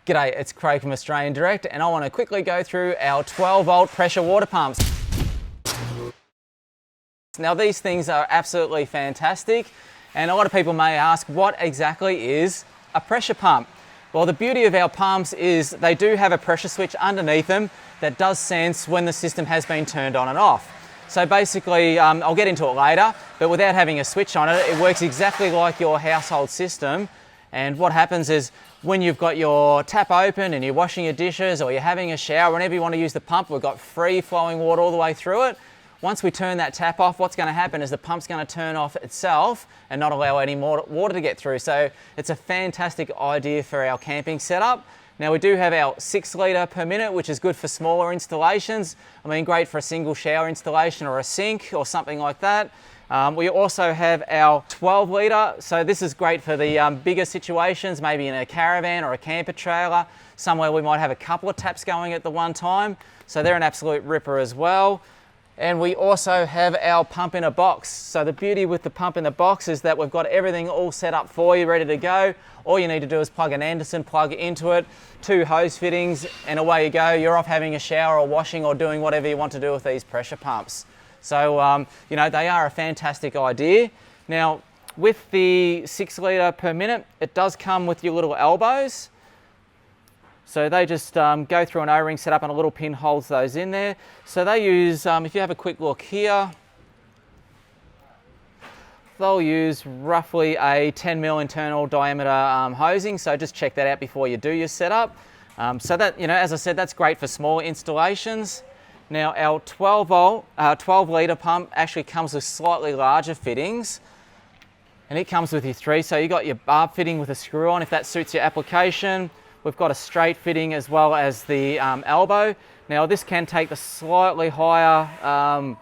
G'day, it's Craig from Australian Direct, and I want to quickly go through our 12-volt pressure water pumps. Now these things are absolutely fantastic, and a lot of people may ask, what exactly is a pressure pump? Well, the beauty of our pumps is they do have a pressure switch underneath them that does sense when the system has been turned on and off. So basically, I'll get into it later, but without having a switch on it, it works exactly like your household system. And what happens is when you've got your tap open and you're washing your dishes or you're having a shower, whenever you want to use the pump, we've got free flowing water all the way through it. Once we turn that tap off, what's going to happen is the pump's going to turn off itself and not allow any more water to get through. So it's a fantastic idea for our camping setup. Now we do have our 6 litre per minute, which is good for smaller installations. I mean, great for a single shower installation or a sink or something like that. We also have our 12 litre, so this is great for the bigger situations, maybe in a caravan or a camper trailer, somewhere we might have a couple of taps going at the one time. So they're an absolute ripper as well. And we also have our pump in a box. So the beauty with the pump in the box is that we've got everything all set up for you, ready to go. All you need to do is plug an Anderson plug into it, 2 hose fittings, and away you go. You're off having a shower or washing or doing whatever you want to do with these pressure pumps. So, you know, they are a fantastic idea. Now, with the 6 litre per minute, it does come with your little elbows. So they just go through an O-ring setup and a little pin holds those in there. So they use, if you have a quick look here, they'll use roughly a 10mm internal diameter hosing. So just check that out before you do your setup. So that, you know, as I said, that's great for small installations. Now our 12 litre pump actually comes with slightly larger fittings, and it comes with your 3. So you got your barb fitting with a screw on if that suits your application. We've got a straight fitting as well as the elbow. Now this can take the slightly higher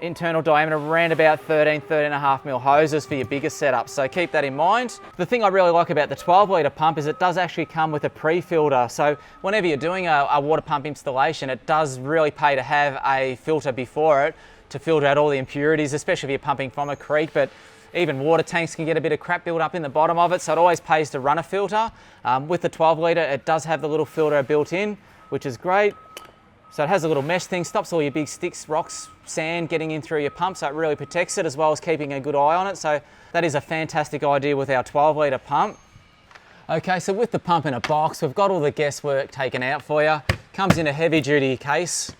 internal diameter, around about 13.5mm hoses for your bigger setup, so keep that in mind. The thing I really like about the 12 litre pump is it does actually come with a pre-filter, so whenever you're doing a water pump installation, it does really pay to have a filter before it to filter out all the impurities, especially if you're pumping from a creek, but even water tanks can get a bit of crap built up in the bottom of it, so it always pays to run a filter. With the 12 litre, it does have the little filter built in, which is great. So it has a little mesh thing, stops all your big sticks, rocks, sand getting in through your pump, so it really protects it as well as keeping a good eye on it. So that is a fantastic idea with our 12 litre pump. Okay, so with the pump in a box, we've got all the guesswork taken out for you. Comes in a heavy duty case.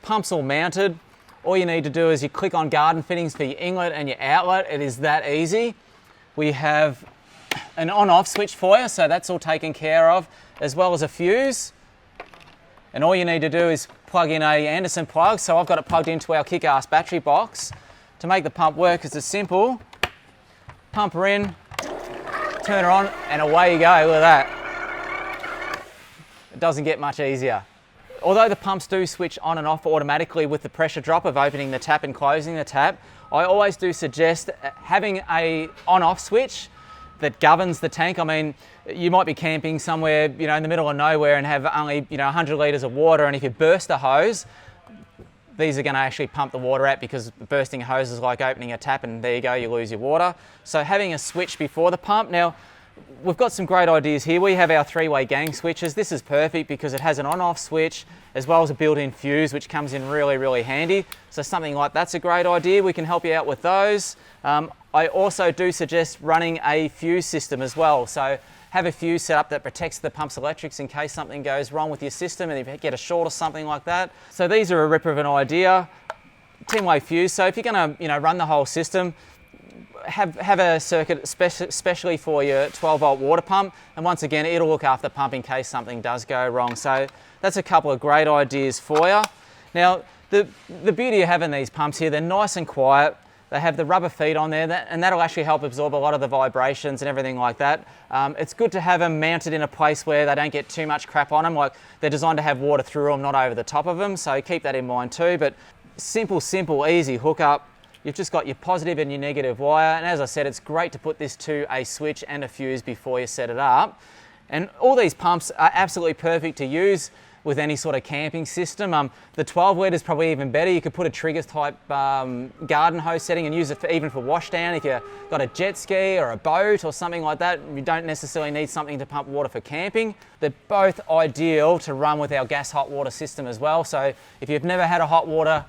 Pump's all mounted. All you need to do is you click on garden fittings for your inlet and your outlet. It is that easy. We have an on-off switch for you, so that's all taken care of, as well as a fuse. And all you need to do is plug in a Anderson plug. So I've got it plugged into our Kick-Ass battery box. To make the pump work, it's as simple. Pump her in, turn her on, and away you go. Look at that. It doesn't get much easier. Although the pumps do switch on and off automatically with the pressure drop of opening the tap and closing the tap, I always do suggest having a on-off switch that governs the tank. I mean, you might be camping somewhere, you know, in the middle of nowhere and have only, you know, 100 litres of water, and if you burst a hose, these are going to actually pump the water out, because bursting a hose is like opening a tap, and there you go, you lose your water. So having a switch before the pump. Now, we've got some great ideas here. We have our 3-way gang switches. This is perfect because it has an on-off switch as well as a built-in fuse, which comes in really, really handy. So something like that's a great idea. We can help you out with those. I also do suggest running a fuse system as well. So have a fuse set up that protects the pump's electrics in case something goes wrong with your system and you get a short or something like that. So these are a ripper of an idea. 10-way fuse. So if you're going to, you know, run the whole system, have a circuit especially for your 12-volt water pump, and once again it'll look after the pump in case something does go wrong. So that's a couple of great ideas for you. Now the beauty of having these pumps here, they're nice and quiet. They have the rubber feet on there, and that'll actually help absorb a lot of the vibrations and everything like that. It's good to have them mounted in a place where they don't get too much crap on them. Like, they're designed to have water through them, not over the top of them, so keep that in mind too. But simple, easy hookup. You've just got your positive and your negative wire, and as I said, it's great to put this to a switch and a fuse before you set it up. And all these pumps are absolutely perfect to use. with any sort of camping system. The 12 litre is probably even better. You could put a trigger type garden hose setting and use it even for washdown. If you've got a jet ski or a boat or something like that, you don't necessarily need something to pump water for camping. They're both ideal to run with our gas hot water system as well. So if you've never had a hot water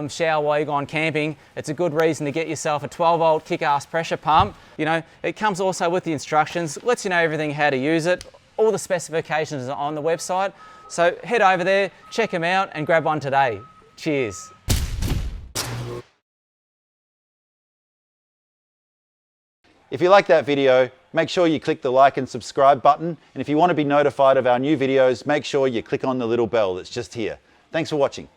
shower while you've gone camping, it's a good reason to get yourself a 12-volt kick-ass pressure pump. You know, it comes also with the instructions, lets you know everything how to use it. All the specifications are on the website. So head over there, check them out and grab one today. Cheers. If you like that video, make sure you click the like and subscribe button. And if you want to be notified of our new videos, make sure you click on the little bell that's just here. Thanks for watching.